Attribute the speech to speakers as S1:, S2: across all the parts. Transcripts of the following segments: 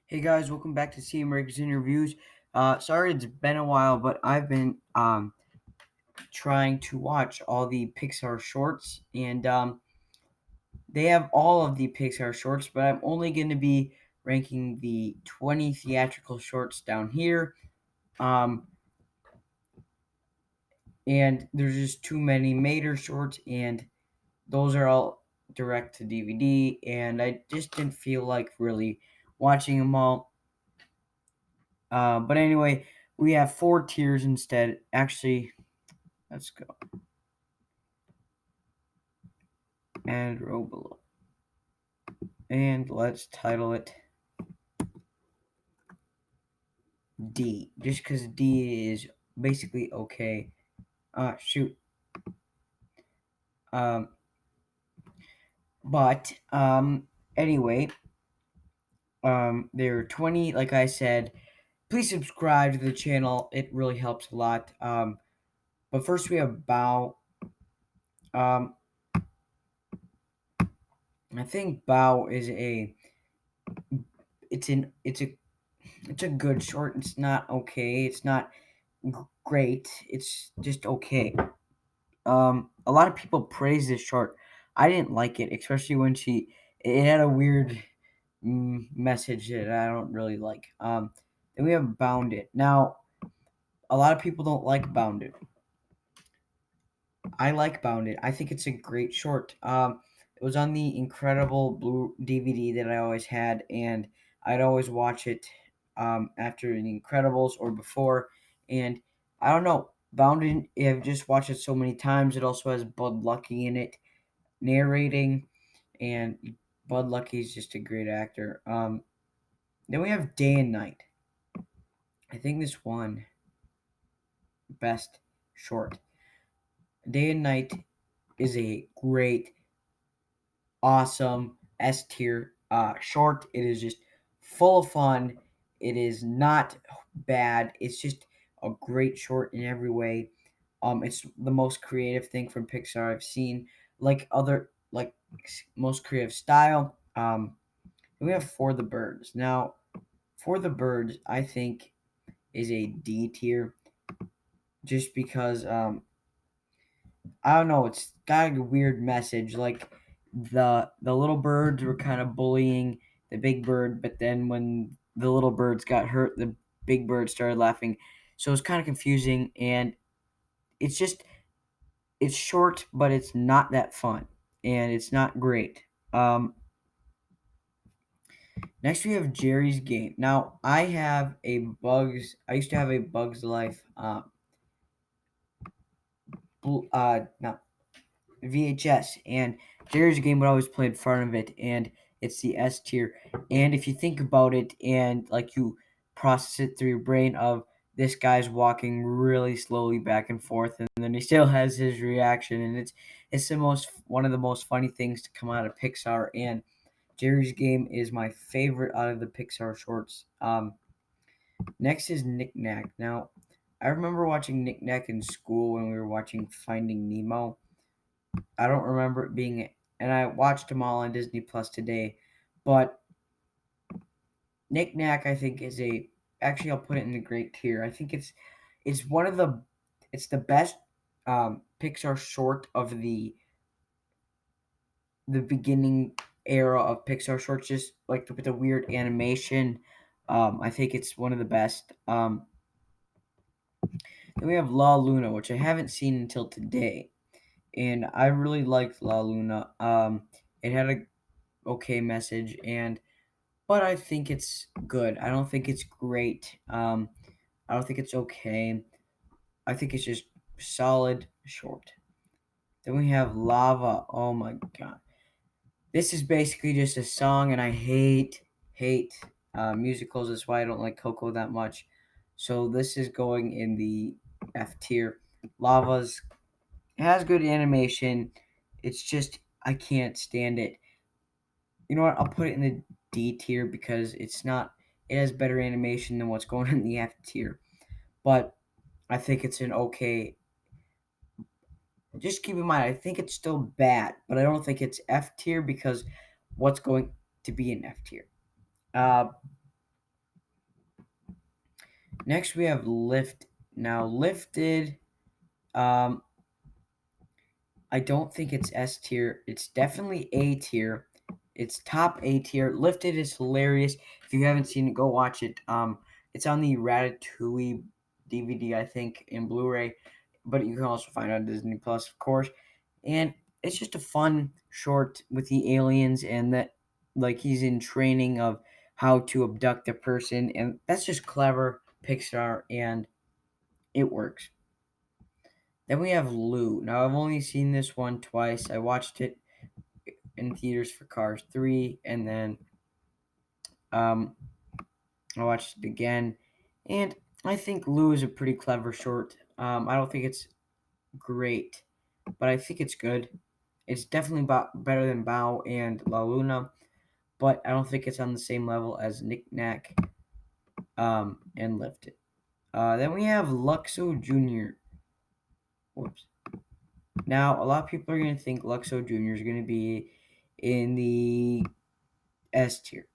S1: Hey guys, welcome back to CM Magazine Reviews. Sorry it's been a while, but I've been trying to watch all the Pixar shorts, and they have all of the Pixar shorts, but I'm only going to be ranking the 20 theatrical shorts down here. Um, and there's just too many Mater shorts, and those are all direct to DVD, and I just didn't feel like really watching them all. But anyway, we have four tiers instead. Actually, let's go and row below. And let's title it D, just because D is basically okay. Shoot. Um, but anyway, there are 20. Like I said, please subscribe to the channel. It really helps a lot. But first we have Bow. Um, I think Bow is it's an it's a good short. It's not okay. It's not great. It's just okay. A lot of people praise this short. I didn't like it, especially when it had a weird message that I don't really like. Then we have Bounded. Now, a lot of people don't like Bounded. I like Bounded. I think it's a great short. It was on the Incredible Blue DVD that I always had, and I'd always watch it after The Incredibles or before. And I don't know, Bounded. I've just watched it so many times. It also has Bud Lucky in it narrating, and Bud Lucky is just a great actor. Then we have Day and Night. I think this won best short. Day and Night is a great, awesome S tier short. It is just full of fun. It is not bad. It's just a great short in every way. It's the most creative thing from Pixar I've seen. Like most creative style. We have For the Birds. Now, For the Birds, I think is a D tier, just because I don't know, it's got a weird message. Like the little birds were kind of bullying the big bird, but then when the little birds got hurt, the big bird started laughing. So it's kind of confusing, and it's just it's short, but it's not that fun, and it's not great. Um, Next we have Jerry's Game. Now I used to have a Bugs Life no, VHS, and Jerry's Game would always play in front of it, and it's the S tier. And if you think about it and like you process it through your brain of this guy's walking really slowly back and forth, and then he still has his reaction, and it's the most one of the most funny things to come out of Pixar. And Jerry's Game is my favorite out of the Pixar shorts. Next is Knack. Now, I remember watching Knack in school when we were watching Finding Nemo. I don't remember it being, and I watched them all on Disney Plus today. But Knack, I think, is a actually I'll put it in the great tier. I think it's one of the it's the best Pixar short of the beginning era of Pixar shorts, just like with the weird animation. I think it's one of the best. Then we have La Luna, which I haven't seen until today, and I really liked La Luna. It had a okay message, and but I think it's good. I don't think it's great. I don't think it's okay. I think it's just solid short. Then we have Lava. Oh my god. This is basically just a song, and I hate musicals. That's why I don't like Coco that much. So this is going in the F tier. Lava's it has good animation. It's just I can't stand it. You know what? I'll put it in the D tier because it's not. It has better animation than what's going in the F tier. But I think it's an okay. Just keep in mind, I think it's still bad, but I don't think it's F tier because what's going to be in F tier. Uh, Next we have Lift. Now Lifted, um, I don't think it's S tier. It's definitely A tier. It's top A tier. Lifted is hilarious. If you haven't seen it, go watch it. It's on the Ratatouille DVD, I think, in Blu-ray, but you can also find it on Disney Plus, of course. And it's just a fun short with the aliens and that, like, he's in training of how to abduct a person, and that's just clever Pixar, and it works. Then we have Lou. Now I've only seen this one twice. I watched it in theaters for Cars 3, and then um, I watched it again. And I think Lou is a pretty clever short. I don't think it's great, but I think it's good. It's definitely better than Bao and La Luna, but I don't think it's on the same level as Knack and Lifted. Then we have Luxo Jr. Whoops. Now, a lot of people are going to think Luxo Jr. is going to be in the S tier.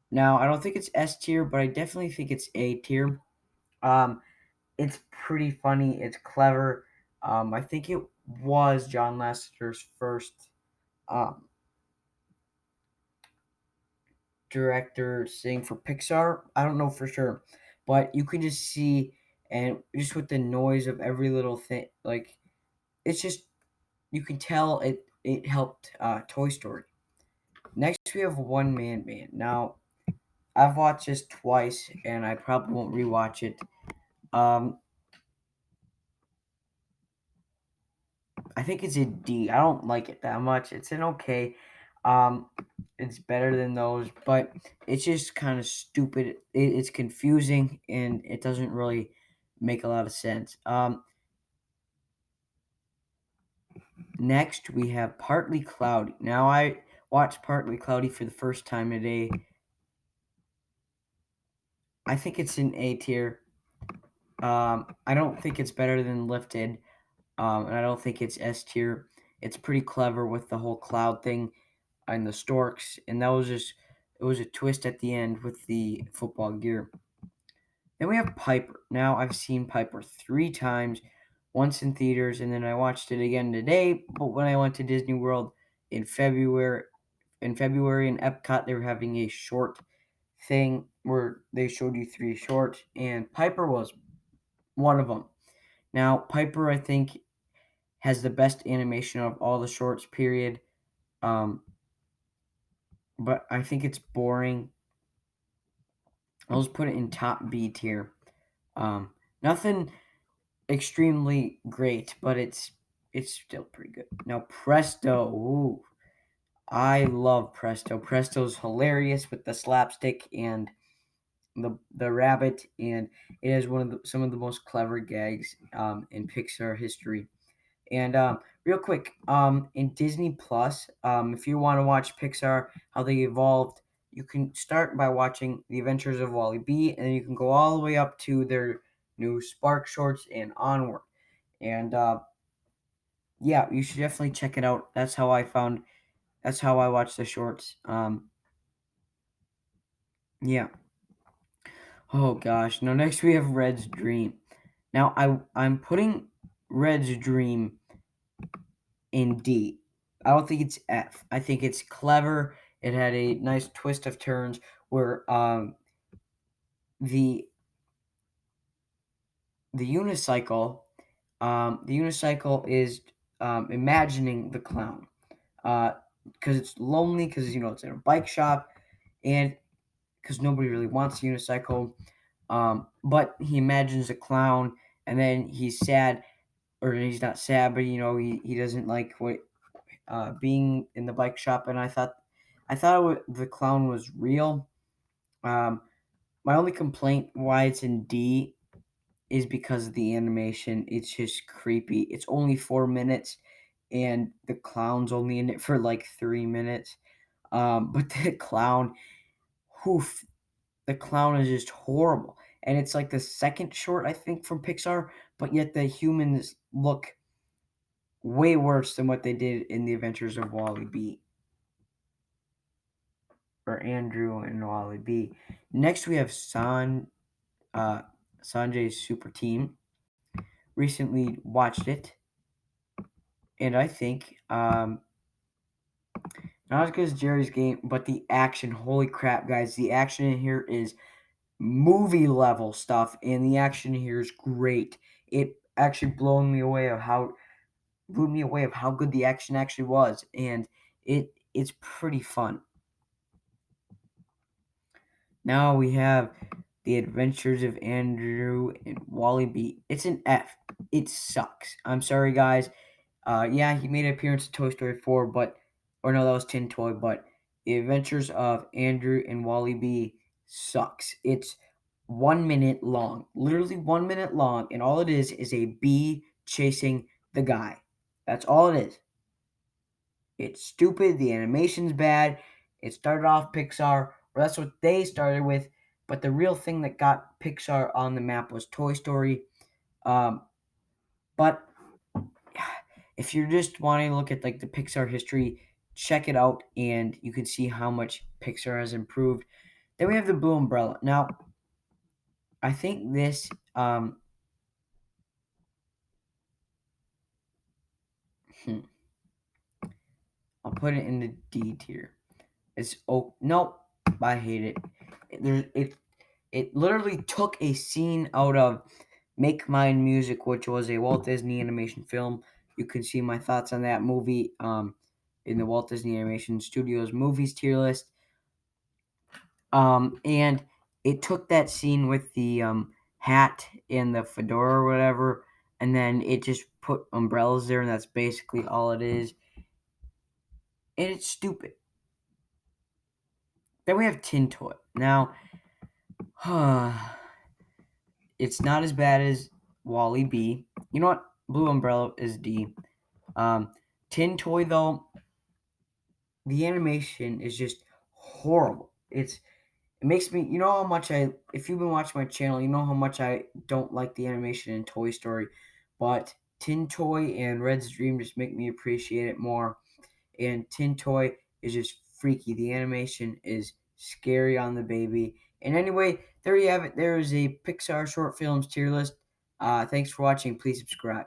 S1: Now, I don't think it's S tier, but I definitely think it's A tier. Um, it's pretty funny. It's clever. I think it was John Lasseter's first um, director thing for Pixar. I don't know for sure, but you can just see, and just with the noise of every little thing, like it's just you can tell it helped Toy Story. Next, we have One Man Band. Now, I've watched this twice, and I probably won't rewatch it. Um, I think it's a D. I don't like it that much. It's an okay. Um, it's better than those, but it's just kind of stupid. It's confusing, and it doesn't really make a lot of sense. Next, we have Partly Cloudy. Now, I watched Partly Cloudy for the first time today. I think it's an A tier. I don't think it's better than Lifted, and I don't think it's S tier. It's pretty clever with the whole cloud thing and the storks, and that was just it was a twist at the end with the football gear. Then we have Piper. Now I've seen Piper 3 times, once in theaters, and then I watched it again today. But when I went to Disney World in February, in Epcot, they were having a short thing where they showed you 3 shorts, and Piper was one of them. Now Piper, I think, has the best animation of all the shorts. Period. Um, but I think it's boring. I'll just put it in top B tier. Nothing extremely great, but it's still pretty good. Now Presto, ooh, I love Presto. Presto's hilarious with the slapstick and the rabbit, and it has some of the most clever gags in Pixar history. And real quick, in Disney Plus, if you want to watch Pixar, how they evolved, you can start by watching The Adventures of Wally B, and then you can go all the way up to their new Spark Shorts and onward. And yeah, you should definitely check it out. That's how I watch the shorts. Yeah. Oh gosh. Now next we have Red's Dream. Now I'm putting Red's Dream in D. I don't think it's F. I think it's clever. It had a nice twist of turns where the the unicycle is imagining the clown. Because it's lonely, because it's in a bike shop, and because nobody really wants a unicycle. But he imagines a clown, and then he's sad, or he's not sad, but he doesn't like what being in the bike shop, and I thought the clown was real. Um, my only complaint why it's in D is because of the animation. It's just creepy. It's only 4 minutes, and the clown's only in it for like 3 minutes. But the clown, whoof, the clown is just horrible, and it's like the second short I think from Pixar, but yet the humans look way worse than what they did in the Adventures of Wally B. Or Andrew and Wally B. Next, we have uh, Sanjay's Super Team. Recently watched it, and I think not as good as Jerry's Game, but the action. Holy crap, guys! The action in here is movie level stuff, and the action here is great. It actually blew me away of how good the action actually was, and it's pretty fun. Now we have The Adventures of Andrew and Wally B. It's an F. It sucks. I'm sorry, guys. Yeah, he made an appearance in Toy Story 4, but or no, that was Tin Toy. But The Adventures of Andrew and Wally B sucks. It's 1 minute long, literally 1 minute long, and all it is a bee chasing the guy. That's all it is. It's stupid. The animation's bad. It started off Pixar, or that's what they started with. But the real thing that got Pixar on the map was Toy Story. Um, but if you're just wanting to look at like the Pixar history, check it out, and you can see how much Pixar has improved. Then we have the Blue Umbrella. Now, I think this. Hmm, I'll put it in the D tier. It's nope. I hate it. It literally took a scene out of Make Mine Music, which was a Walt Disney animation film. You can see my thoughts on that movie in the Walt Disney Animation Studios movies tier list. And it took that scene with the hat and the fedora or whatever, and then it just put umbrellas there, and that's basically all it is. And it's stupid. Then we have Tin Toy. Now, it's not as bad as Wally B. You know what? Blue Umbrella is D. Um, Tin Toy though, the animation is just horrible. It makes me, you know how much if you've been watching my channel, you know how much I don't like the animation in Toy Story, but Tin Toy and Red's Dream just make me appreciate it more. And Tin Toy is just freaky. The animation is scary on the baby. And anyway, there you have it. There is a Pixar short films tier list. Thanks for watching. Please subscribe.